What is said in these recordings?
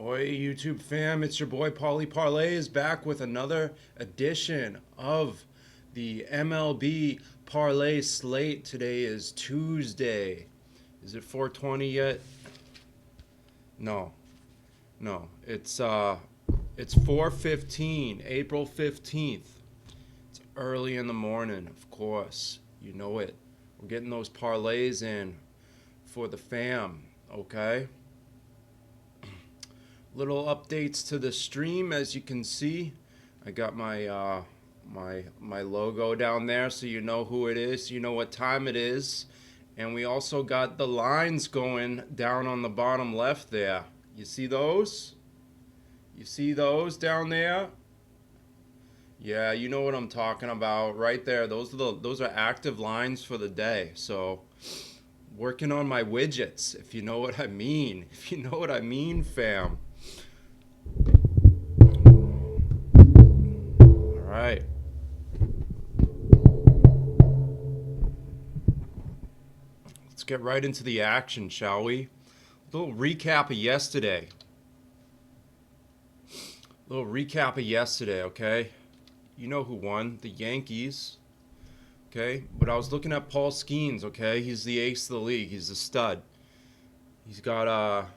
Ahoy, YouTube fam, it's your boy Pauly Parlays back with another edition of the MLB Parlay Slate. Today is Tuesday. Is it 420 yet? No. It's 4:15, April 15th. It's early in the morning, of course. You know it. We're getting those parlays in for the fam, okay? Little updates to the stream. As you can see, I got my my logo down there, so you know who it is, you know what time it is. And we also got the lines going down on the bottom left there. You see those? You see those down there? Yeah, you know what I'm talking about right there. Those are active lines for the day. So working on my widgets, if you know what I mean. If you know what I mean, fam. All right. Let's get right into the action, shall we? A little recap of yesterday. Okay? You know who won? The Yankees. Okay? But I was looking at Paul Skeens, okay? He's the ace of the league. He's a stud. He's got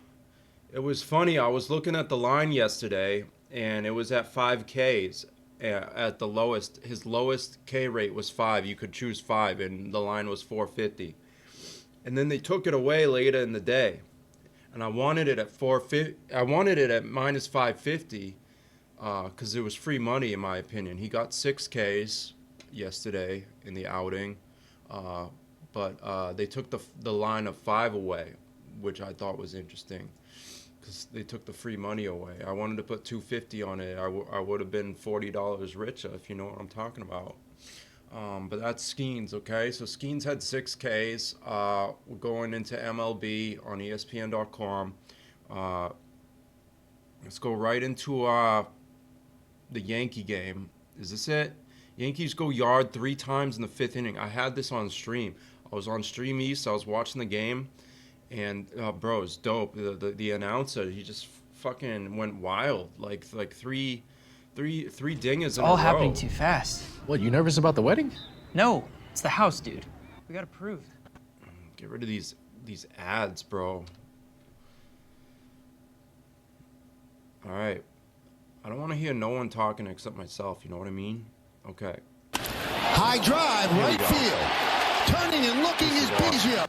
it was funny. I was looking at the line yesterday, and it was at 5 Ks at the lowest. His lowest K rate was 5. You could choose 5, and the line was 450. And then they took it away later in the day, and I wanted it at 450. I wanted it at minus 550 because it was free money in my opinion. He got 6 Ks yesterday in the outing, but they took the line of 5 away, which I thought was interesting. Because they took the free money away. I wanted to put $250 on it. I would have been $40 richer, if you know what I'm talking about. But that's Skeens, okay? So Skeens had 6 Ks. We're going into MLB on ESPN.com. Let's go right into the Yankee game. Is this it? Yankees go yard 3 times in the 5th inning. I had this on stream. I was on Stream East. I was watching the game. And bro, it's dope. The announcer, he just fucking went wild. Like three dingers in a row. All happening too fast. What, you nervous about the wedding? No, it's the house, dude. We got approved. Get rid of these ads, bro. All right. I don't want to hear no one talking except myself. You know what I mean? Okay. High drive, right field. Turning and looking is Biggio.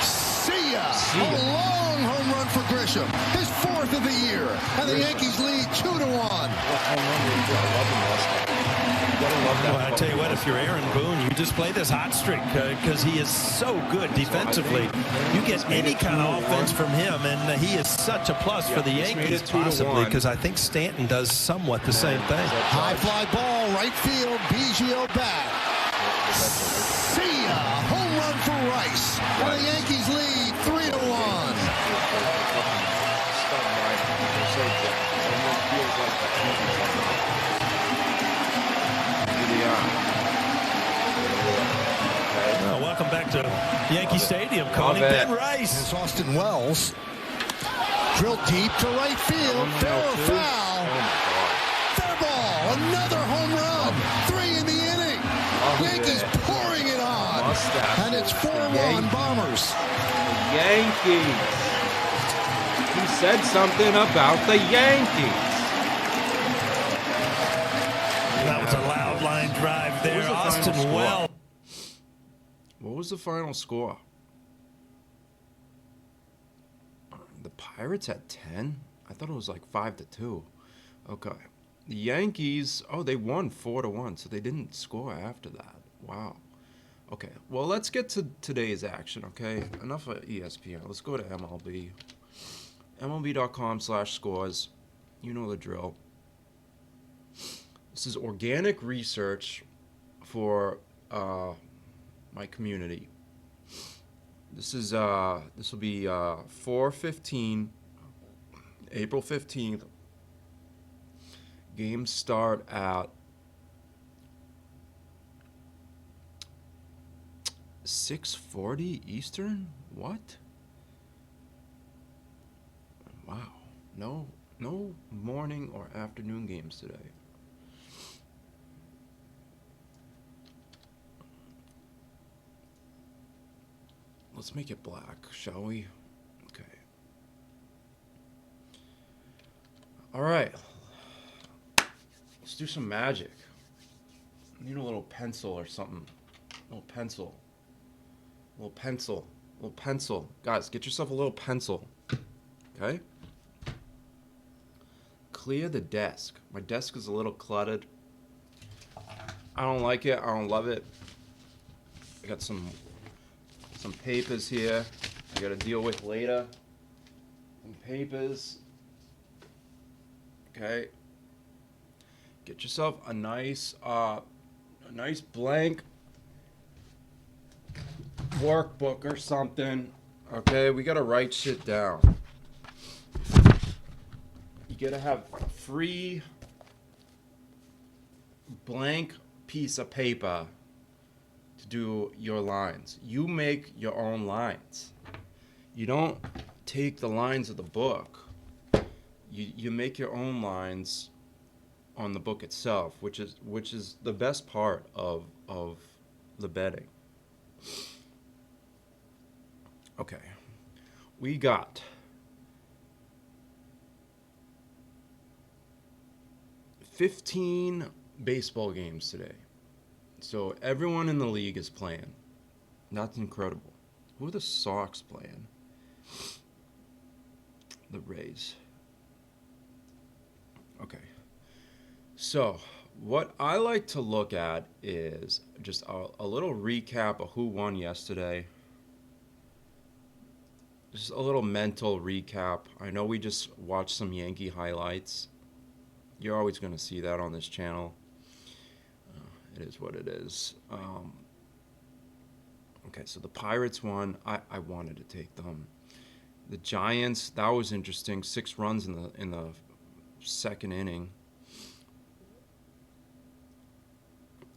See ya. A long home run for Grisham. His 4th of the year. And the Yankees lead 2-1. Well, I tell you what, if you're Aaron Boone, you just play this hot streak because he is so good defensively. You get any kind of offense from him, and he is such a plus for the Yankees, possibly, because I think Stanton does somewhat the same thing. High fly ball, right field, Biggio back. See ya. Home run for Rice. And the Yankees lead 3-1. Well, welcome back to Yankee Stadium, Connie. Ben Rice. It's Austin Wells. Drilled deep to right field. Fair or foul. Fair ball. Another home run. 3 in the inning. Yankees pouring it on. And it's 4-1 Bombers. The Yankees. He said something about the Yankees. That was a loud line drive there. Austin Wells. What was the final score? The Pirates had 10? I thought it was like 5-2. Okay. The Yankees, oh, they won 4-1, so they didn't score after that. Wow. Okay, well, let's get to today's action, okay? Enough of ESPN. Let's go to MLB. MLB.com/scores. You know the drill. This is organic research for my community. This will be 4:15, April 15th. Games start at 6:40 Eastern? What? Wow. No morning or afternoon games today. Let's make it black, shall we? Okay. All right. Let's do some magic. I need a little pencil or something. A little pencil. A little pencil. A little pencil. Guys, get yourself a little pencil. Okay? Clear the desk. My desk is a little cluttered. I don't like it. I don't love it. I got some papers here I gotta deal with later. Some papers. Okay. Get yourself a nice blank workbook or something. Okay, we gotta write shit down. You gotta have a free blank piece of paper to do your lines. You make your own lines. You don't take the lines of the book. You make your own lines on the book itself, which is the best part of the betting. Okay. We got 15 baseball games today. So everyone in the league is playing. That's incredible. Who are the Sox playing? The Rays. Okay. So what I like to look at is just a little recap of who won yesterday. Just a little mental recap. I know we just watched some Yankee highlights. You're always going to see that on this channel. It is what it is. Okay, so the Pirates won. I wanted to take them. The Giants, that was interesting. 6 runs in the second inning.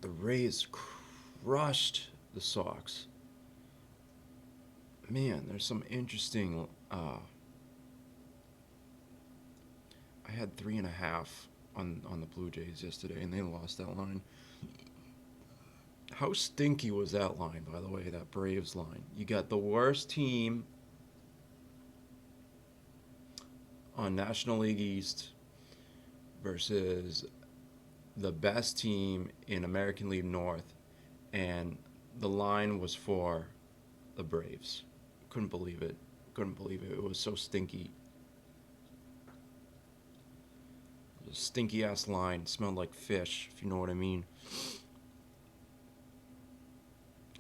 The Rays crushed the Sox. Man, there's some interesting. I had 3.5 on the Blue Jays yesterday, and they lost that line. How stinky was that line, by the way, that Braves line? You got the worst team on National League East versus the best team in American League North, and the line was for the Braves. Couldn't believe it. It was so stinky. It was a stinky ass line. It smelled like fish, if you know what I mean.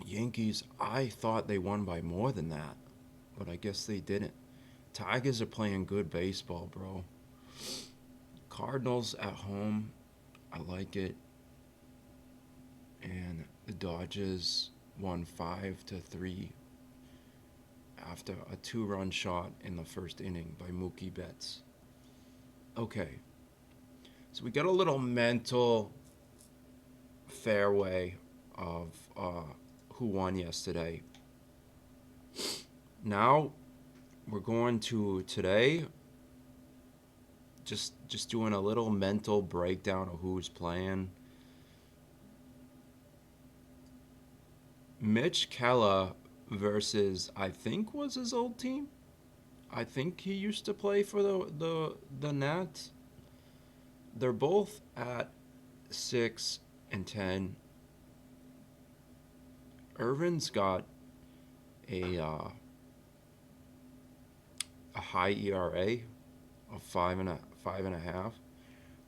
Yankees, I thought they won by more than that, but I guess they didn't. Tigers are playing good baseball, bro. Cardinals at home, I like it. And the Dodgers won 5-3 after a 2-run shot in the first inning by Mookie Betts. Okay, so we got a little mental fairway of who won yesterday. Now we're going to today just doing a little mental breakdown of who's playing. Mitch Keller versus, I think, was his old team. I think he used to play for the Nats. They're both at 6-10. Irvin's got a high ERA of 5.5.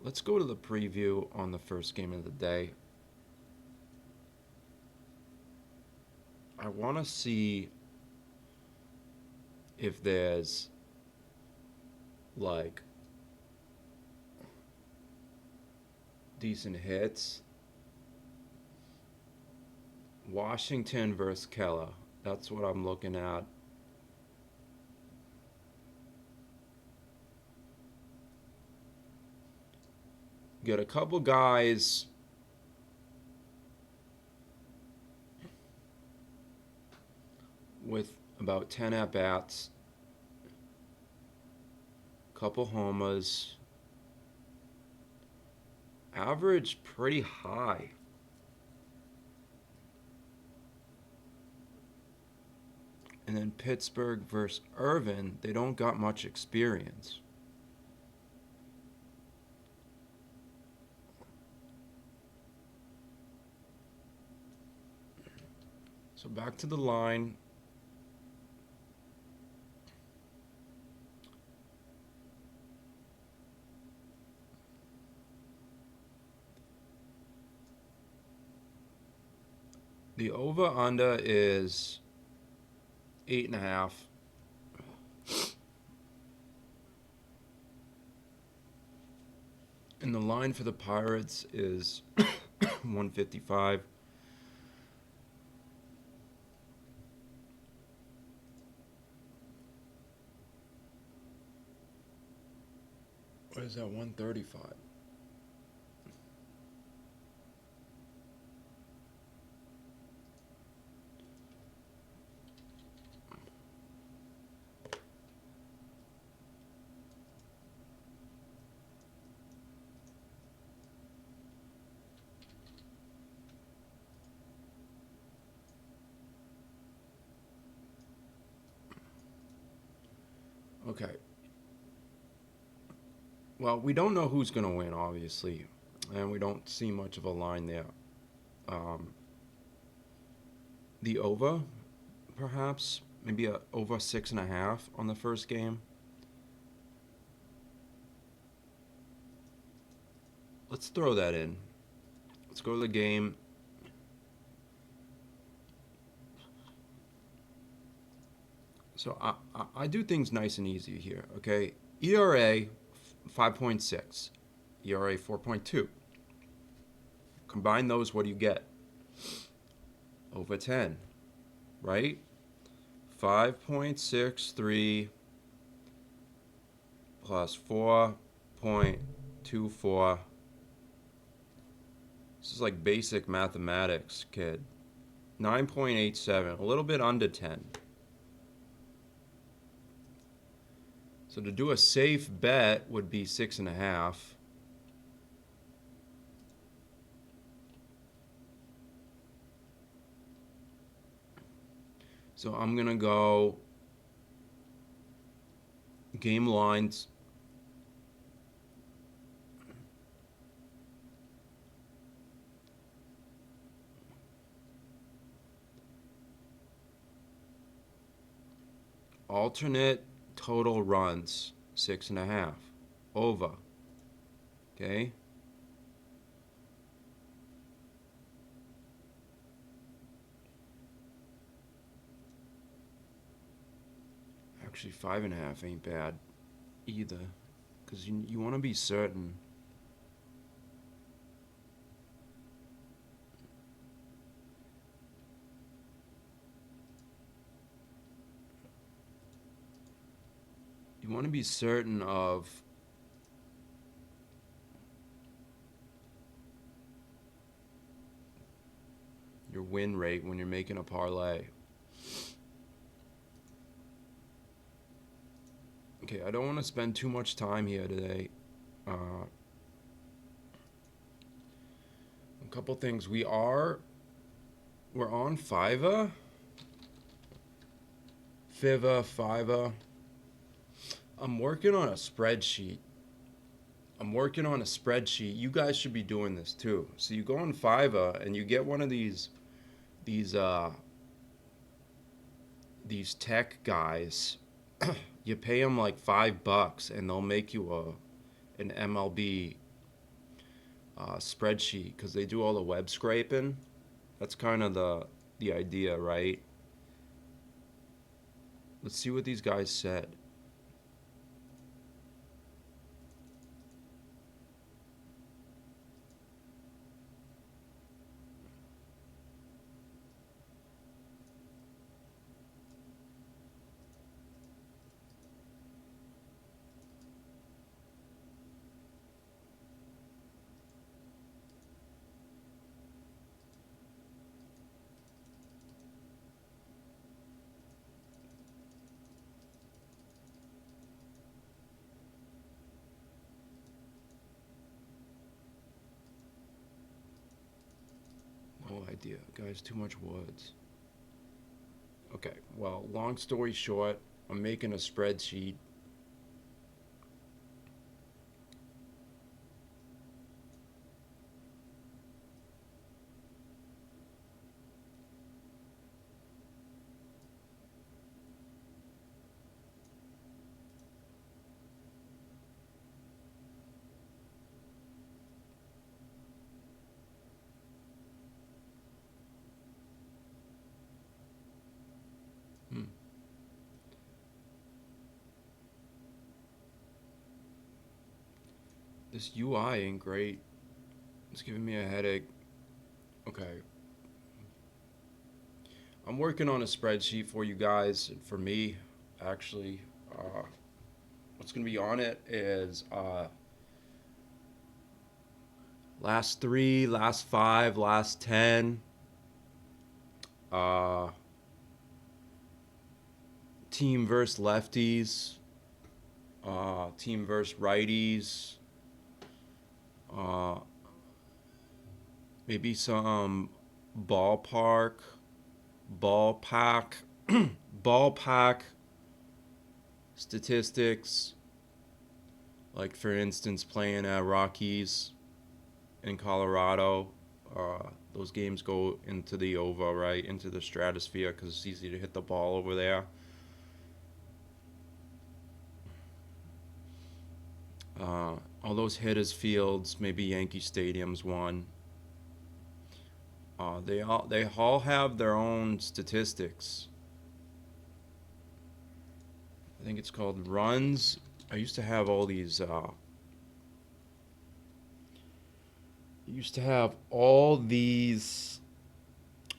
Let's go to the preview on the first game of the day. I want to see if there's like decent hits. Washington versus Keller. That's what I'm looking at. Got a couple guys with about 10 at-bats. Couple homers. Average pretty high. And then Pittsburgh versus Irvin, they don't got much experience. So back to the line. The over-under is 8.5. And the line for the Pirates is 155. What is that, 135? Okay. Well, we don't know who's going to win, obviously, and we don't see much of a line there. The over, perhaps, maybe a over 6.5 on the first game. Let's throw that in. Let's go to the game. So I do things nice and easy here, okay? ERA 5.6, ERA 4.2. Combine those, what do you get? Over 10, right? 5.63 plus 4.24. This is like basic mathematics, kid. 9.87, a little bit under 10. So to do a safe bet would be 6.5. So I'm gonna go game lines. Alternate total runs, 6.5. Over. Okay. Actually, 5.5 ain't bad either, because you want to be certain. You want to be certain of your win rate when you're making a parlay. Okay, I don't want to spend too much time here today. A couple things. We're on Fiverr. Fiverr. I'm working on a spreadsheet. You guys should be doing this too. So you go on Fiverr and you get one of these tech guys. You pay them like $5 and they'll make you an MLB spreadsheet, because they do all the web scraping. That's kind of the idea, right? Let's see what these guys said. idea. Guys, too much words. Okay, well, long story short, I'm making a spreadsheet. This UI ain't great. It's giving me a headache. Okay. I'm working on a spreadsheet for you guys and for me, actually. What's going to be on it is last 3, last 5, last 10. Team versus lefties. Team versus righties. Maybe some ballpark statistics. Like, for instance, playing at Rockies in Colorado. Those games go into the OVA, right? Into the stratosphere because it's easy to hit the ball over there. All those hitters' fields, maybe Yankee Stadium's one. They all have their own statistics. I think it's called runs. I used to have all these.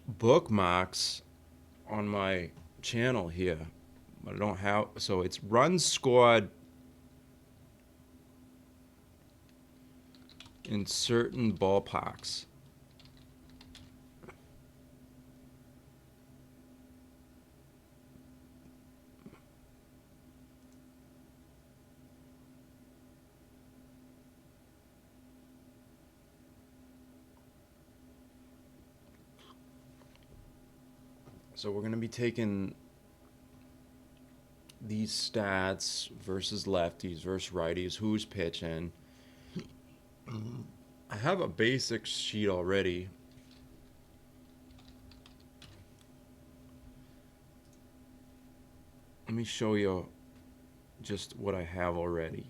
Bookmarks on my channel here, but I don't have. So it's runs scored in certain ballparks. So we're going to be taking these stats versus lefties versus righties, who's pitching. I have a basic sheet already. Let me show you just what I have already.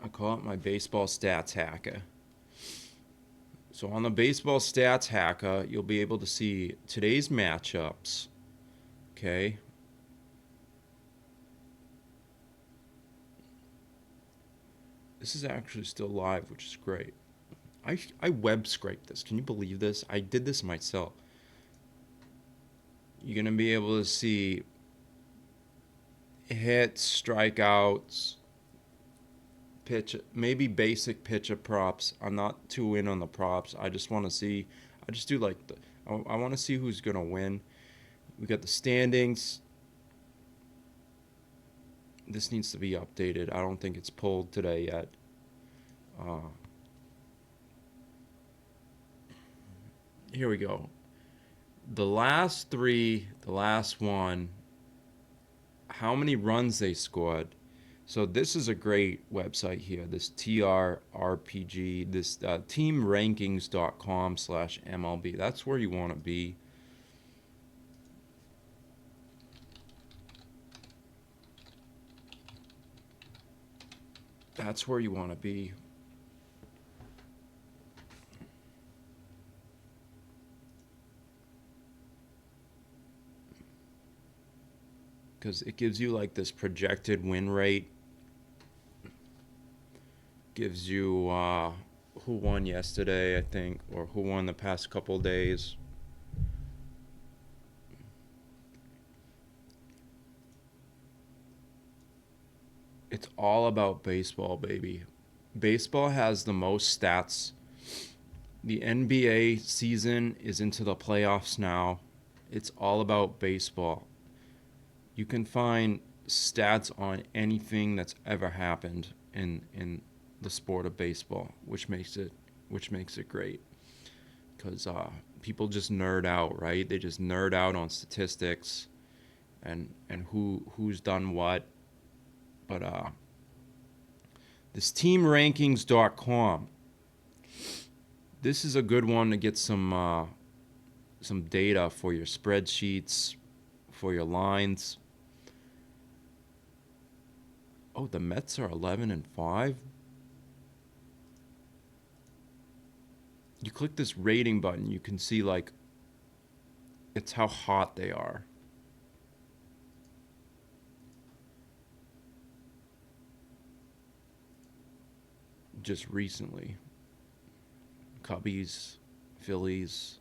I call it my baseball stats hacker. So on the baseball stats hacker, you'll be able to see today's matchups. Okay. This is actually still live, which is great. I web scraped this. Can you believe this? I did this myself. You're going to be able to see hits, strikeouts, pitch, maybe basic pitcher props. I'm not too in on the props. I just want to see, I just do like I want to see who's going to win. We got the standings. This needs to be updated. I don't think it's pulled today yet. Here we go. The last 3, the last one, how many runs they scored. So this is a great website here, this TRRPG, this teamrankings.com/MLB. That's where you want to be. That's where you want to be. Because it gives you like this projected win rate. Gives you who won yesterday, I think, or who won the past couple days. It's all about baseball, baby. Baseball has the most stats. The NBA season is into the playoffs now. It's all about baseball. You can find stats on anything that's ever happened in the sport of baseball, which makes it great. Because people just nerd out, right? They just nerd out on statistics and who's done what. But this teamrankings.com, this is a good one to get some data for your spreadsheets, for your lines. Oh, the Mets are 11-5. You click this rating button, you can see like it's how hot they are. Just recently. Cubbies, Phillies.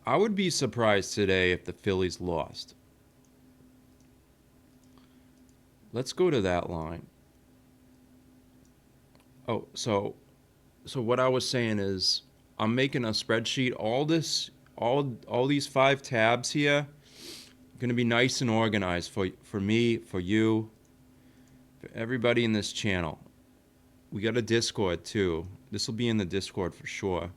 I would be surprised today if the Phillies lost. Let's go to that line. Oh, so what I was saying is I'm making a spreadsheet. All these 5 tabs here going to be nice and organized for me, for you, for everybody in this channel. We got a Discord too. This will be in the Discord for sure.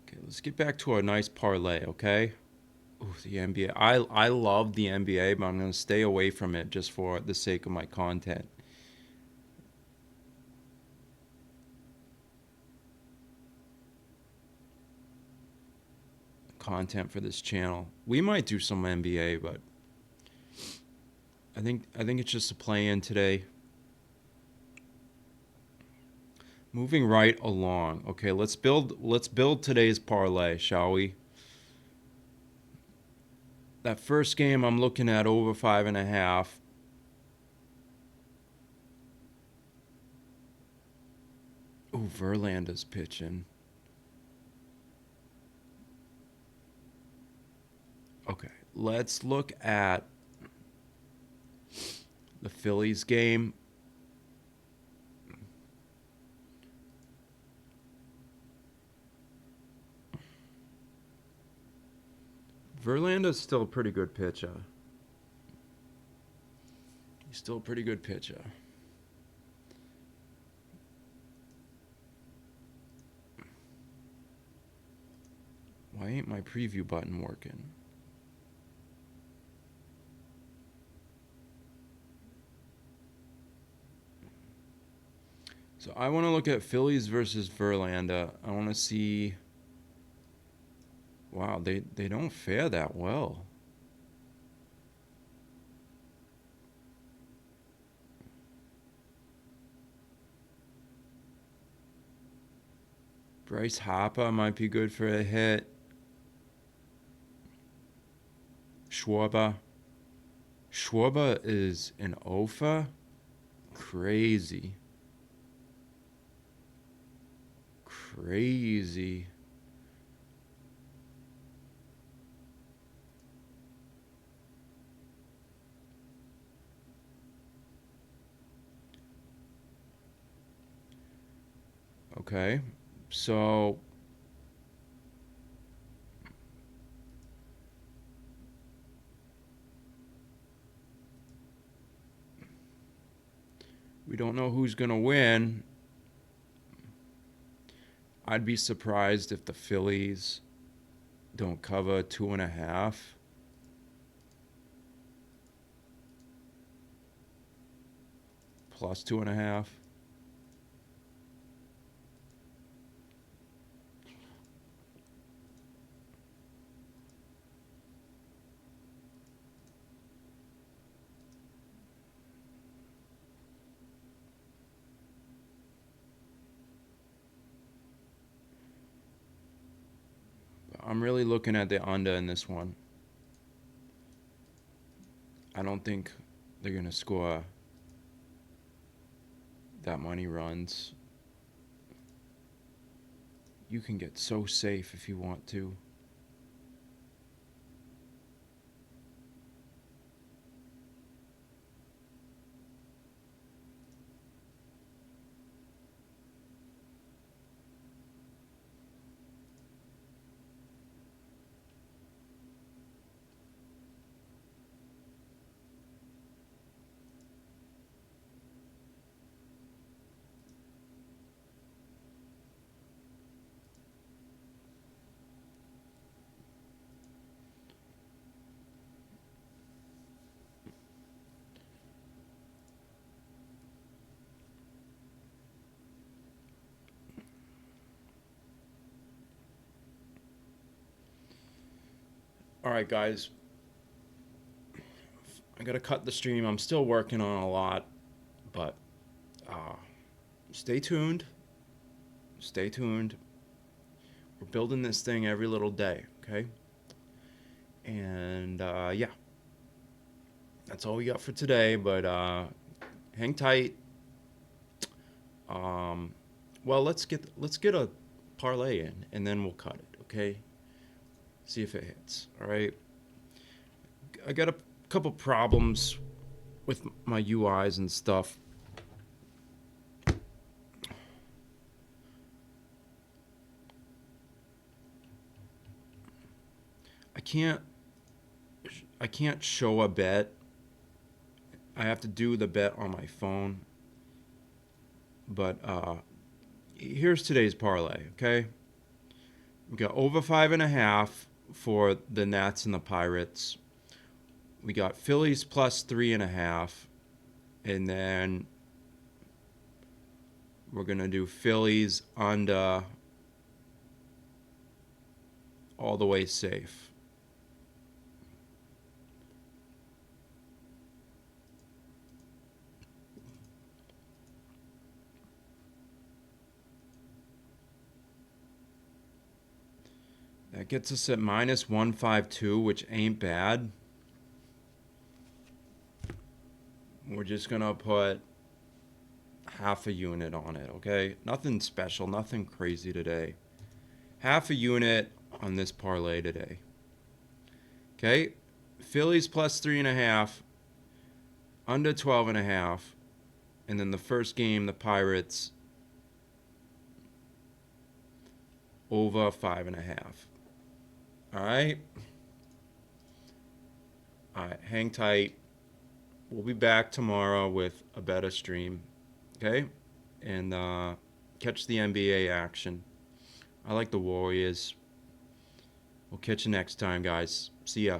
Okay, let's get back to our nice parlay, okay? Ooh, the NBA. I love the NBA, but I'm going to stay away from it just for the sake of my content. Content for this channel. We might do some NBA, but I think it's just a play-in today. Moving right along. Okay, let's build today's parlay, shall we? That first game I'm looking at over 5.5. Ooh, Verlander's pitching. Okay, let's look at the Phillies game. Verlander's still a pretty good pitcher. He's still a pretty good pitcher. Why ain't my preview button working? So I want to look at Phillies versus Verlander. I want to see... Wow, they don't fare that well. Bryce Harper might be good for a hit. Schwarber is an OFA? Crazy. Crazy. Okay, so we don't know who's going to win. I'd be surprised if the Phillies don't cover 2.5. Plus 2.5. I'm really looking at the under in this one. I don't think they're going to score that many runs. You can get so safe if you want to. All right, guys. I gotta cut the stream. I'm still working on a lot, but stay tuned. Stay tuned. We're building this thing every little day, okay? And yeah, that's all we got for today. But hang tight. Well, let's get a parlay in, and then we'll cut it, okay? See if it hits. All right. I got a couple problems with my UIs and stuff. I can't show a bet. I have to do the bet on my phone. But here's today's parlay, okay? We got over 5.5 for the Nats and the Pirates. We got Phillies plus 3.5, and then we're gonna do Phillies under all the way safe. That gets us at minus 152, which ain't bad. We're just going to put half a unit on it, okay? Nothing special, nothing crazy today. Half a unit on this parlay today. Okay? Phillies plus 3.5, under 12.5, and then the first game, the Pirates, over 5.5. All right? All right, hang tight. We'll be back tomorrow with a better stream, okay? And catch the NBA action. I like the Warriors. We'll catch you next time, guys. See ya.